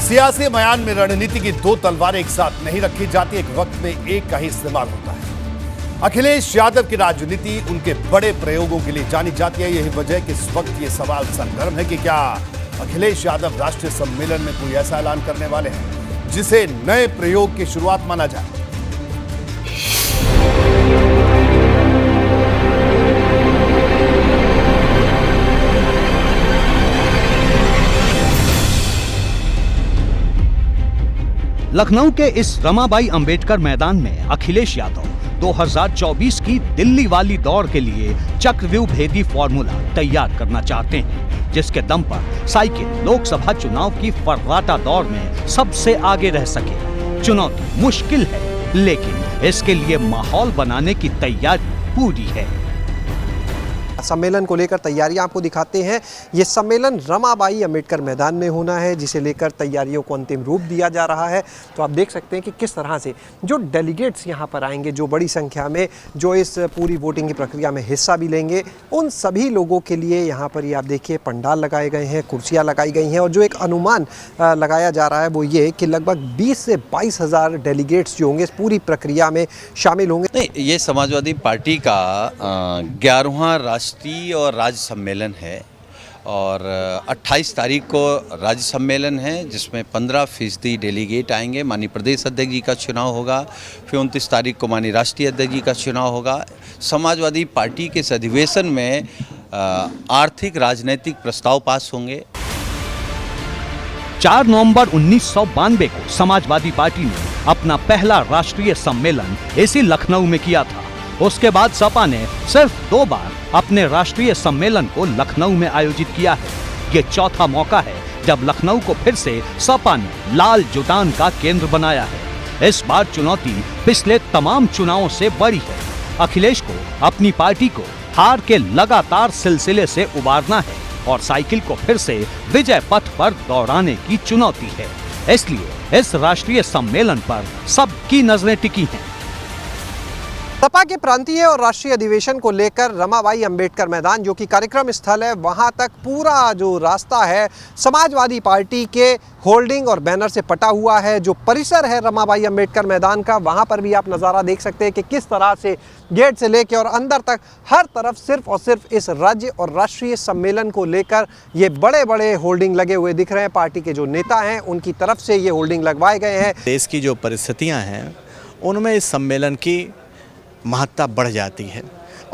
सियासी मैदान में रणनीति की दो तलवारें एक साथ नहीं रखी जाती, एक वक्त में एक का ही इस्तेमाल होता है। अखिलेश यादव की राजनीति उनके बड़े प्रयोगों के लिए जानी जाती है। यही वजह है कि इस वक्त ये सवाल सरगर्म है कि क्या अखिलेश यादव राष्ट्रीय सम्मेलन में कोई ऐसा ऐलान करने वाले हैं जिसे नए प्रयोग की शुरुआत माना जाए। लखनऊ के इस रमाबाई अंबेडकर मैदान में अखिलेश यादव 2024 की दिल्ली वाली दौड़ के लिए चक्रव्यूह भेदी फॉर्मूला तैयार करना चाहते हैं, जिसके दम पर साइकिल लोकसभा चुनाव की फर्राटा दौड़ में सबसे आगे रह सके। चुनौती मुश्किल है, लेकिन इसके लिए माहौल बनाने की तैयारी पूरी है। सम्मेलन को लेकर तैयारियां आपको दिखाते हैं। ये सम्मेलन रमाबाई अंबेडकर मैदान में होना है, जिसे लेकर तैयारियों को अंतिम रूप दिया जा रहा है। तो आप देख सकते हैं कि किस तरह से जो डेलीगेट्स यहां पर आएंगे, जो बड़ी संख्या में जो इस पूरी वोटिंग की प्रक्रिया में हिस्सा भी लेंगे, उन सभी लोगों के लिए यहाँ पर ये आप देखिए पंडाल लगाए गए हैं, कुर्सियाँ लगाई गई हैं। और जो एक अनुमान लगाया जा रहा है वो ये कि लगभग 20 से 22 हज़ार डेलीगेट्स जो होंगे इस पूरी प्रक्रिया में शामिल होंगे। नहीं, ये समाजवादी पार्टी का 11वां राष्ट्रीय और राज्य सम्मेलन है और 28 तारीख को राज्य सम्मेलन है, जिसमें 15% डेलीगेट आएंगे। माननीय प्रदेश अध्यक्ष जी का चुनाव होगा, फिर 29 तारीख को माननीय राष्ट्रीय अध्यक्ष जी का चुनाव होगा। समाजवादी पार्टी के इस अधिवेशन में आर्थिक राजनीतिक प्रस्ताव पास होंगे। 4 नवंबर 1992 को समाजवादी पार्टी ने अपना पहला राष्ट्रीय सम्मेलन इसी लखनऊ में किया था। उसके बाद सपा ने सिर्फ 2 बार अपने राष्ट्रीय सम्मेलन को लखनऊ में आयोजित किया है। ये चौथा मौका है जब लखनऊ को फिर से सपा ने लाल जुटान का केंद्र बनाया है। इस बार चुनौती पिछले तमाम चुनावों से बड़ी है। अखिलेश को अपनी पार्टी को हार के लगातार सिलसिले से उबारना है और साइकिल को फिर से विजय पथ पर दौड़ाने की चुनौती है। इसलिए इस राष्ट्रीय सम्मेलन पर सबकी नजरें टिकी हैं। सपा के प्रांतीय और राष्ट्रीय अधिवेशन को लेकर रमाबाई अंबेडकर मैदान, जो कि कार्यक्रम स्थल है, वहां तक पूरा जो रास्ता है समाजवादी पार्टी के होल्डिंग और बैनर से पटा हुआ है। जो परिसर है रमाबाई अंबेडकर मैदान का, वहां पर भी आप नज़ारा देख सकते हैं कि किस तरह से गेट से लेकर और अंदर तक हर तरफ सिर्फ और सिर्फ इस राज्य और राष्ट्रीय सम्मेलन को लेकर ये बड़े बड़े होल्डिंग लगे हुए दिख रहे हैं। पार्टी के जो नेता हैं उनकी तरफ से ये होल्डिंग लगवाए गए हैं। देश की जो परिस्थितियाँ हैं उनमें इस सम्मेलन की महत्ता बढ़ जाती है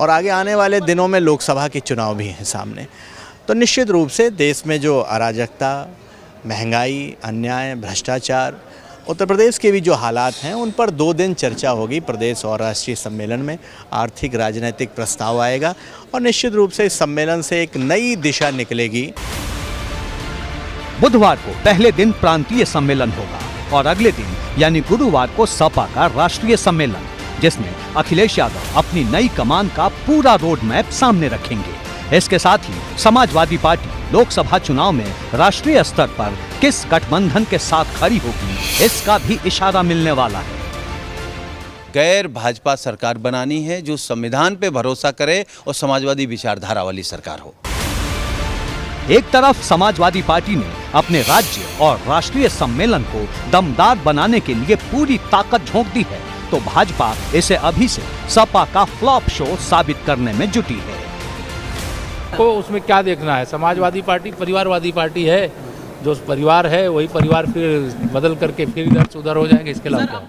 और आगे आने वाले दिनों में लोकसभा के चुनाव भी हैं सामने, तो निश्चित रूप से देश में जो अराजकता, महंगाई, अन्याय, भ्रष्टाचार, उत्तर प्रदेश के भी जो हालात हैं उन पर 2 दिन चर्चा होगी। प्रदेश और राष्ट्रीय सम्मेलन में आर्थिक राजनीतिक प्रस्ताव आएगा और निश्चित रूप से इस सम्मेलन से एक नई दिशा निकलेगी। बुधवार को पहले दिन प्रांतीय सम्मेलन होगा और अगले दिन यानी गुरुवार को सपा का राष्ट्रीय सम्मेलन, जिसमें अखिलेश यादव अपनी नई कमान का पूरा रोड मैप सामने रखेंगे। इसके साथ ही समाजवादी पार्टी लोकसभा चुनाव में राष्ट्रीय स्तर पर किस गठबंधन के साथ खड़ी होगी, इसका भी इशारा मिलने वाला है। गैर भाजपा सरकार बनानी है जो संविधान पे भरोसा करे और समाजवादी विचारधारा वाली सरकार हो। एक तरफ समाजवादी पार्टी ने अपने राज्य और राष्ट्रीय सम्मेलन को दमदार बनाने के लिए पूरी ताकत झोंक दी है, तो भाजपा इसे अभी से सपा का फ्लॉप शो साबित करने में जुटी है। तो उसमें क्या देखना है, समाजवादी पार्टी परिवारवादी पार्टी है, जो परिवार है वही परिवार फिर बदल करके फिर इधर से उधर हो जाएंगे। इसके अलावा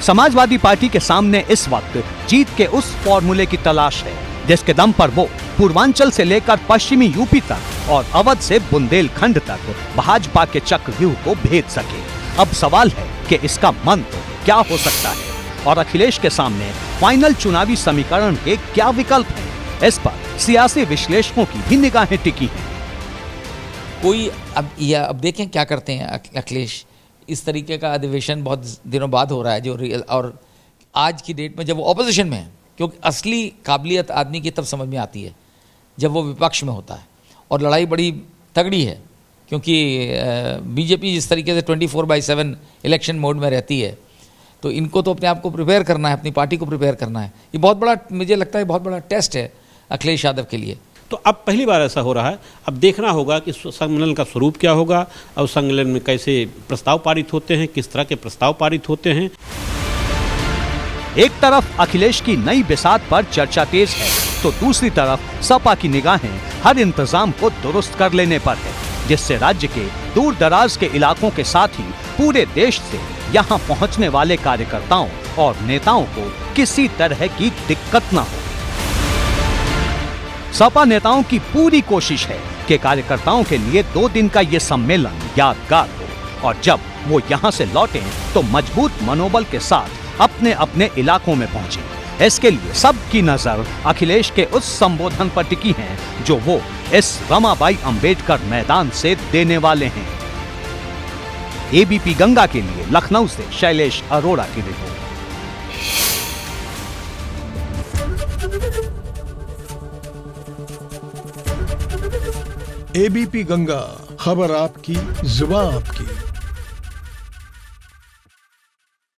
समाजवादी पार्टी के सामने इस वक्त जीत के उस फॉर्मूले की तलाश है जिसके दम पर वो पूर्वांचल से लेकर पश्चिमी यूपी तक और अवध से बुंदेलखंड तक भाजपा के चक्रव्यूह को भेद सके। अब सवाल है कि इसका मंत्र क्या हो सकता है और अखिलेश के सामने फाइनल चुनावी समीकरण के क्या विकल्प हैं। इस पर सियासी विश्लेषकों की भी निगाहें टिकी हैं। कोई अब देखें क्या करते हैं अखिलेश। इस तरीके का अधिवेशन बहुत दिनों बाद हो रहा है, जो रियल और आज की डेट में जब वो ऑपोजिशन में है, क्योंकि असली काबिलियत आदमी की तब समझ में आती है जब वो विपक्ष में होता है और लड़ाई बड़ी तगड़ी है, क्योंकि बीजेपी जिस तरीके से 24/7 इलेक्शन मोड में रहती है, तो इनको तो अपने आप को प्रिपेयर करना है, अपनी पार्टी को प्रिपेयर करना है। ये बहुत बड़ा, मुझे लगता है बहुत बड़ा टेस्ट है अखिलेश यादव के लिए। तो अब पहली बार ऐसा हो रहा है। अब देखना होगा कि सम्मेलन का स्वरूप क्या होगा और सम्मेलन में कैसे प्रस्ताव पारित होते हैं, किस तरह के प्रस्ताव पारित होते हैं। एक तरफ अखिलेश की नई बिसात पर चर्चा तेज है, तो दूसरी तरफ सपा की निगाहें हर इंतजाम को दुरुस्त कर लेने पर है, जिससे राज्य के दूर दराज के इलाकों के साथ ही पूरे देश से यहाँ पहुँचने वाले कार्यकर्ताओं और नेताओं को किसी तरह की दिक्कत न हो। सपा नेताओं की पूरी कोशिश है कि कार्यकर्ताओं के लिए 2 दिन का ये सम्मेलन यादगार हो और जब वो यहाँ से लौटें तो मजबूत मनोबल के साथ अपने अपने इलाकों में पहुंचे। इसके लिए सबकी नजर अखिलेश के उस संबोधन पर टिकी है जो वो इस रमाबाई अंबेडकर मैदान से देने वाले हैं। एबीपी गंगा के लिए लखनऊ से शैलेश अरोड़ा की रिपोर्ट। एबीपी गंगा, खबर आपकी, जुबान आपकी।